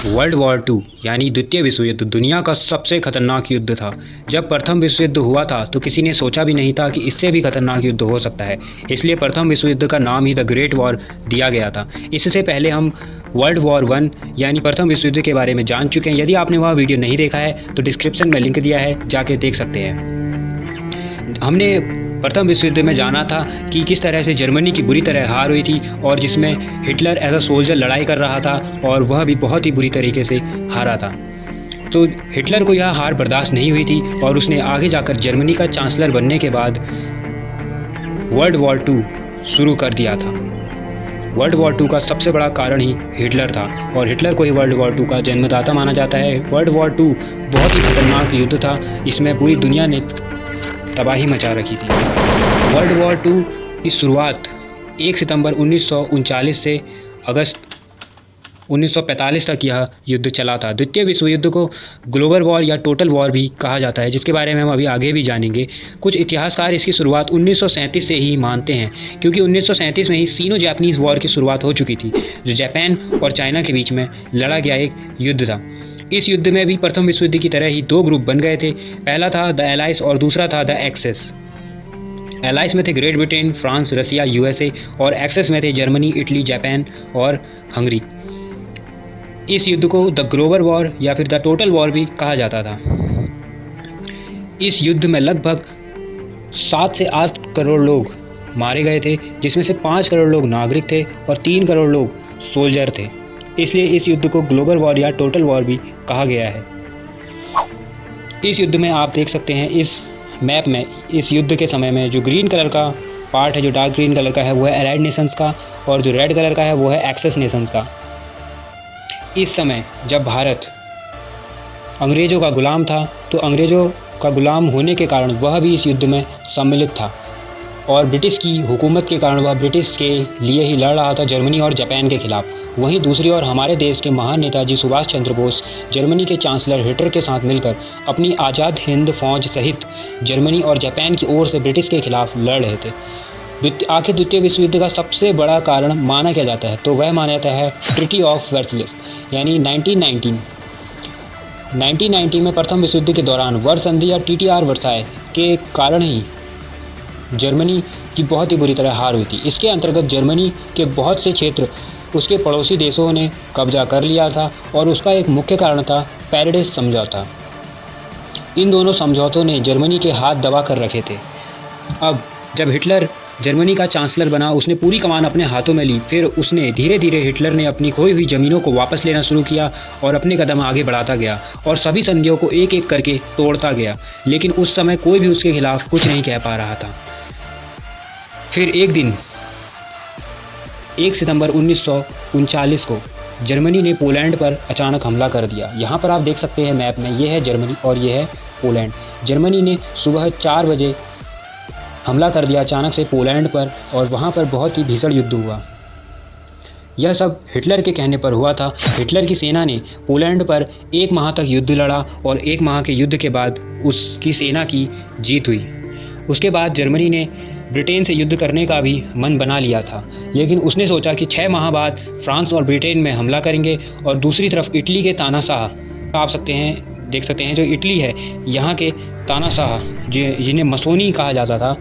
World war to यानी द्वितीय विश्व युद्ध दुनिया का सबसे खतरनाक युद्ध था। जब प्रथम विश्व युद्ध हुआ था तो किसी ने सोचा भी नहीं था कि इससे भी खतरनाक युद्ध हो सकता है। इसलिए प्रथम विश्व युद्ध का नाम ही द ग्रेट वॉर दिया गया था। इससे पहले हम वर्ल्ड वॉर वन यानी प्रथम विश्व युद्ध के बारे में जान चुके हैं। यदि आपने वह वीडियो नहीं देखा है तो डिस्क्रिप्शन में लिंक दिया है, जाके देख सकते हैं। हमने प्रथम विश्व युद्ध में जाना था कि किस तरह से जर्मनी की बुरी तरह हार हुई थी और जिसमें हिटलर एज अ सोल्जर लड़ाई कर रहा था और वह भी बहुत ही बुरी तरीके से हारा था। तो हिटलर को यह हार बर्दाश्त नहीं हुई थी और उसने आगे जाकर जर्मनी का चांसलर बनने के बाद वर्ल्ड वॉर टू शुरू कर दिया था। वर्ल्ड वॉर टू का सबसे बड़ा कारण ही हिटलर था और हिटलर को ही वर्ल्ड वॉर टू का जन्मदाता माना जाता है। वर्ल्ड वॉर टू बहुत ही खतरनाक युद्ध था। इसमें पूरी दुनिया ने तबाही मचा रखी थी। वर्ल्ड वॉर टू की शुरुआत 1 सितंबर 1939 से अगस्त 1945 तक यह युद्ध चला था। द्वितीय विश्व युद्ध को ग्लोबल वॉर या टोटल वॉर भी कहा जाता है, जिसके बारे में हम अभी आगे भी जानेंगे। कुछ इतिहासकार इसकी शुरुआत 1937 से ही मानते हैं, क्योंकि 1937 में ही सीनो जापानीज़ वॉर की शुरुआत हो चुकी थी, जो जापान और चाइना के बीच में लड़ा गया एक युद्ध था। इस युद्ध में भी प्रथम विश्व युद्ध की तरह ही दो ग्रुप बन गए थे। पहला था द एलाइस और दूसरा था द एक्सेस। एलाइस में थे ग्रेट ब्रिटेन, फ्रांस, रसिया, यूएसए और एक्सेस में थे जर्मनी, इटली, जापान और हंगरी। इस युद्ध को द ग्लोबल वॉर या फिर द टोटल वॉर भी कहा जाता था। इस युद्ध में लगभग 7 से 8 करोड़ लोग मारे गए थे, जिसमें से 5 करोड़ लोग नागरिक थे और 3 करोड़ लोग सोल्जर थे। इसलिए इस युद्ध को ग्लोबल वॉर या टोटल वॉर भी कहा गया है। इस युद्ध में आप देख सकते हैं इस मैप में, इस युद्ध के समय में जो ग्रीन कलर का पार्ट है, जो डार्क ग्रीन कलर का है, वो है एलाइड नेशंस का और जो रेड कलर का है वो है एक्सेस नेशंस का। इस समय जब भारत अंग्रेज़ों का गुलाम था तो अंग्रेज़ों का गुलाम होने के कारण वह भी इस युद्ध में सम्मिलित था और ब्रिटिश की हुकूमत के कारण वह ब्रिटिश के लिए ही लड़ रहा था, जर्मनी और जापान के खिलाफ। वहीं दूसरी ओर हमारे देश के महान नेताजी सुभाष चंद्र बोस जर्मनी के चांसलर हिटलर के साथ मिलकर अपनी आज़ाद हिंद फौज सहित जर्मनी और जापान की ओर से ब्रिटिश के खिलाफ लड़ रहे थे। आखिर द्वितीय विश्व युद्ध का सबसे बड़ा कारण माना क्या जाता है, तो वह माना जाता है ट्रीटी ऑफ वर्सलिस यानी 1919 में प्रथम विश्व युद्ध के दौरान वर्संधि या TTR वर्साय के कारण ही जर्मनी की बहुत ही बुरी तरह हार हुई थी। इसके अंतर्गत जर्मनी के बहुत से क्षेत्र उसके पड़ोसी देशों ने कब्जा कर लिया था और उसका एक मुख्य कारण था पेरिस समझौता। इन दोनों समझौतों ने जर्मनी के हाथ दबा कर रखे थे। अब जब हिटलर जर्मनी का चांसलर बना, उसने पूरी कमान अपने हाथों में ली। फिर उसने धीरे धीरे हिटलर ने अपनी खोई हुई ज़मीनों को वापस लेना शुरू किया और अपने कदम आगे बढ़ाता गया और सभी संधियों को एक एक करके तोड़ता गया। लेकिन उस समय कोई भी उसके खिलाफ कुछ नहीं कह पा रहा था। फिर एक दिन 1 सितंबर 1939 को जर्मनी ने पोलैंड पर अचानक हमला कर दिया। यहाँ पर आप देख सकते हैं मैप में, ये है जर्मनी और ये है पोलैंड। जर्मनी ने सुबह 4 बजे हमला कर दिया अचानक से पोलैंड पर और वहाँ पर बहुत ही भीषण युद्ध हुआ। यह सब हिटलर के कहने पर हुआ था। हिटलर की सेना ने पोलैंड पर 1 माह तक युद्ध लड़ा और 1 माह के युद्ध के बाद उसकी सेना की जीत हुई। उसके बाद जर्मनी ने ब्रिटेन से युद्ध करने का भी मन बना लिया था, लेकिन उसने सोचा कि 6 माह बाद फ्रांस और ब्रिटेन में हमला करेंगे और दूसरी तरफ इटली के तानाशाह आप देख सकते हैं जो इटली है, यहाँ के तानाशाह जिन्हें मसोनी कहा जाता था,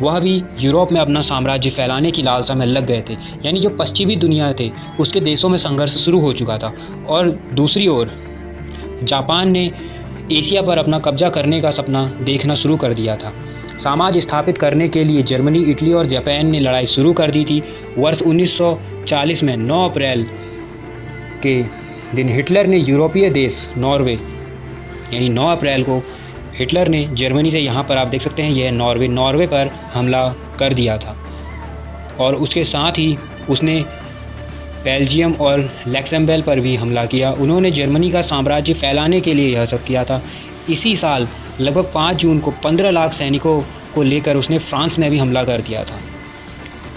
वह भी यूरोप में अपना साम्राज्य फैलाने की लालसा में लग गए थे। यानी जो पश्चिमी दुनिया थे उसके देशों में संघर्ष शुरू हो चुका था और दूसरी ओर जापान ने एशिया पर अपना कब्जा करने का सपना देखना शुरू कर दिया था। साम्राज्य स्थापित करने के लिए जर्मनी, इटली और जापान ने लड़ाई शुरू कर दी थी। वर्ष 1940 में 9 अप्रैल के दिन हिटलर ने यूरोपीय देश नॉर्वे यानी 9 अप्रैल को हिटलर ने जर्मनी से, यहाँ पर आप देख सकते हैं यह है नॉर्वे पर हमला कर दिया था और उसके साथ ही उसने बेल्जियम और लक्समबर्ग पर भी हमला किया। उन्होंने जर्मनी का साम्राज्य फैलाने के लिए यह सब किया था। इसी साल लगभग 5 जून को 15 लाख सैनिकों को लेकर उसने फ्रांस में भी हमला कर दिया था।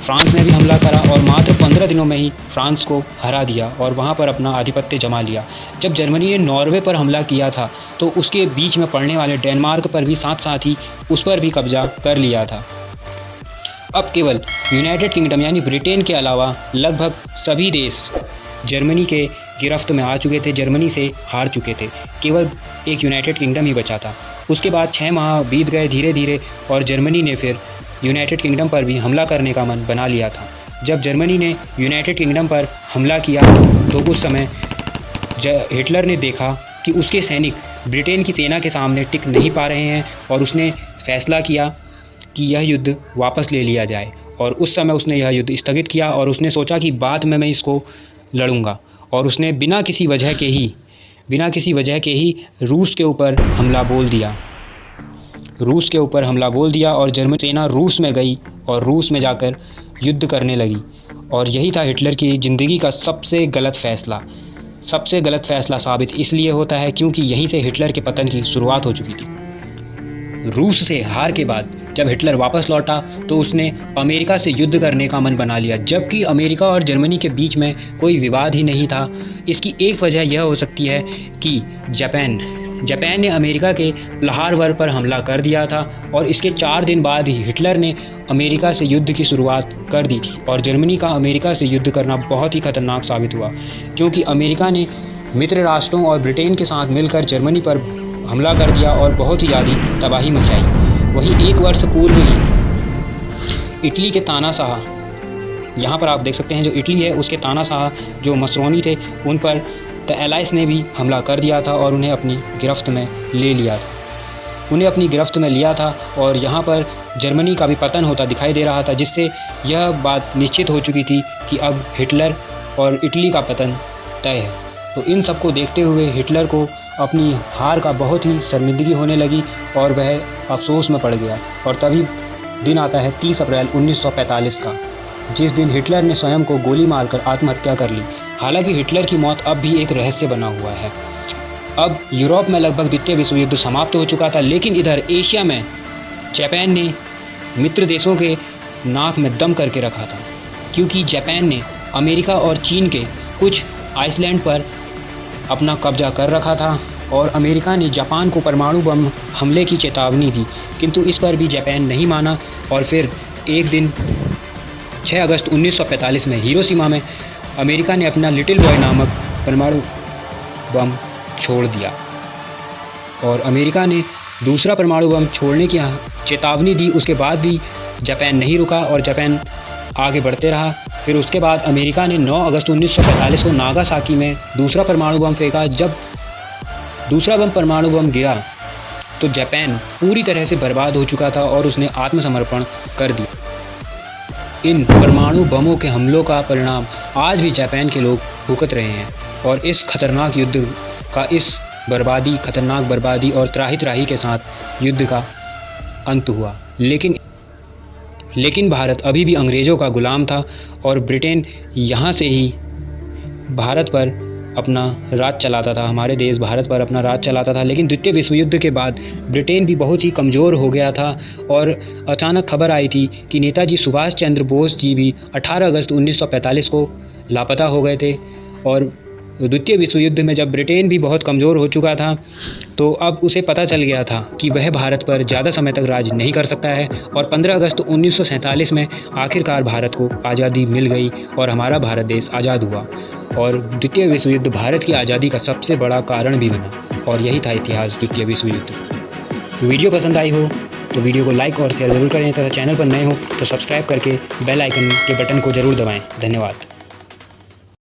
फ्रांस में भी हमला करा और मात्र 15 दिनों में ही फ्रांस को हरा दिया और वहाँ पर अपना आधिपत्य जमा लिया। जब जर्मनी ने नॉर्वे पर हमला किया था तो उसके बीच में पड़ने वाले डेनमार्क पर भी साथ साथ ही उस पर भी कब्जा कर लिया था। अब केवल यूनाइटेड किंगडम यानी ब्रिटेन के अलावा लगभग सभी देश जर्मनी के गिरफ्त में आ चुके थे, जर्मनी से हार चुके थे, केवल एक यूनाइटेड किंगडम ही बचा था। उसके बाद 6 माह बीत गए धीरे धीरे और जर्मनी ने फिर यूनाइटेड किंगडम पर भी हमला करने का मन बना लिया था। जब जर्मनी ने यूनाइटेड किंगडम पर हमला किया तो उस समय हिटलर ने देखा कि उसके सैनिक ब्रिटेन की सेना के सामने टिक नहीं पा रहे हैं और उसने फैसला किया कि यह युद्ध वापस ले लिया जाए। और उस समय उसने यह युद्ध स्थगित किया और उसने सोचा कि बाद में मैं इसको लड़ूंगा। और उसने बिना किसी वजह के ही रूस के ऊपर हमला बोल दिया और जर्मन सेना रूस में गई और रूस में जाकर युद्ध करने लगी। और यही था हिटलर की ज़िंदगी का सबसे गलत फ़ैसला साबित इसलिए होता है क्योंकि यहीं से हिटलर के पतन की शुरुआत हो चुकी थी। रूस से हार के बाद जब हिटलर वापस लौटा तो उसने अमेरिका से युद्ध करने का मन बना लिया, जबकि अमेरिका और जर्मनी के बीच में कोई विवाद ही नहीं था। इसकी एक वजह यह हो सकती है कि जापान ने अमेरिका के पर्ल हार्बर पर हमला कर दिया था और इसके 4 दिन बाद ही हिटलर ने अमेरिका से युद्ध की शुरुआत कर दी और जर्मनी का अमेरिका से युद्ध करना बहुत ही खतरनाक साबित हुआ, क्योंकि अमेरिका ने मित्र राष्ट्रों और ब्रिटेन के साथ मिलकर जर्मनी पर हमला कर दिया और बहुत ही ज़्यादा तबाही मचाई। वहीं 1 वर्ष पूर्व ही इटली के तानाशाह, यहाँ पर आप देख सकते हैं जो इटली है उसके तानाशाह जो मसरोनी थे उन पर द एलाइस ने भी हमला कर दिया था और उन्हें अपनी गिरफ्त में लिया था। और यहाँ पर जर्मनी का भी पतन होता दिखाई दे रहा था, जिससे यह बात निश्चित हो चुकी थी कि अब हिटलर और इटली का पतन तय है। तो इन सब को देखते हुए हिटलर को अपनी हार का बहुत ही शर्मिंदगी होने लगी और वह अफसोस में पड़ गया। और तभी दिन आता है 30 अप्रैल 1945 का, जिस दिन हिटलर ने स्वयं को गोली मारकर आत्महत्या कर ली। हालांकि हिटलर की मौत अब भी एक रहस्य बना हुआ है। अब यूरोप में लगभग द्वितीय विश्व युद्ध समाप्त हो चुका था, लेकिन इधर एशिया में जापान ने मित्र देशों के नाक में दम करके रखा था, क्योंकि जापान ने अमेरिका और चीन के कुछ आइसलैंड पर अपना कब्जा कर रखा था और अमेरिका ने जापान को परमाणु बम हमले की चेतावनी दी, किंतु इस पर भी जापान नहीं माना। और फिर एक दिन 6 अगस्त 1945 में हिरोशिमा में अमेरिका ने अपना लिटिल बॉय नामक परमाणु बम छोड़ दिया और अमेरिका ने दूसरा परमाणु बम छोड़ने की चेतावनी दी। उसके बाद भी जापान नहीं रुका और जापान आगे बढ़ते रहा। फिर उसके बाद अमेरिका ने 9 अगस्त 1945 को नागासाकी में दूसरा परमाणु बम फेंका। जब दूसरा परमाणु बम गिरा तो जापान पूरी तरह से बर्बाद हो चुका था और उसने आत्मसमर्पण कर दिया। इन परमाणु बमों के हमलों का परिणाम आज भी जापान के लोग भुगत रहे हैं और इस खतरनाक युद्ध का खतरनाक बर्बादी और त्राही के साथ युद्ध का अंत हुआ। लेकिन भारत अभी भी अंग्रेज़ों का गुलाम था और ब्रिटेन यहाँ से ही भारत पर अपना राज चलाता था, हमारे देश भारत पर अपना राज चलाता था। लेकिन द्वितीय विश्व युद्ध के बाद ब्रिटेन भी बहुत ही कमज़ोर हो गया था और अचानक खबर आई थी कि नेताजी सुभाष चंद्र बोस जी भी 18 अगस्त 1945 को लापता हो गए थे। और द्वितीय विश्व युद्ध में जब ब्रिटेन भी बहुत कमज़ोर हो चुका था तो अब उसे पता चल गया था कि वह भारत पर ज़्यादा समय तक राज नहीं कर सकता है। और 15 अगस्त 1947 में आखिरकार भारत को आज़ादी मिल गई और हमारा भारत देश आज़ाद हुआ। और द्वितीय विश्व युद्ध भारत की आज़ादी का सबसे बड़ा कारण भी बना और यही था इतिहास द्वितीय विश्व युद्ध। वीडियो पसंद आई हो तो वीडियो को लाइक और शेयर ज़रूर करें तथा चैनल पर नए हो तो सब्सक्राइब करके बेल आइकन के बटन को ज़रूर दबाएं। धन्यवाद।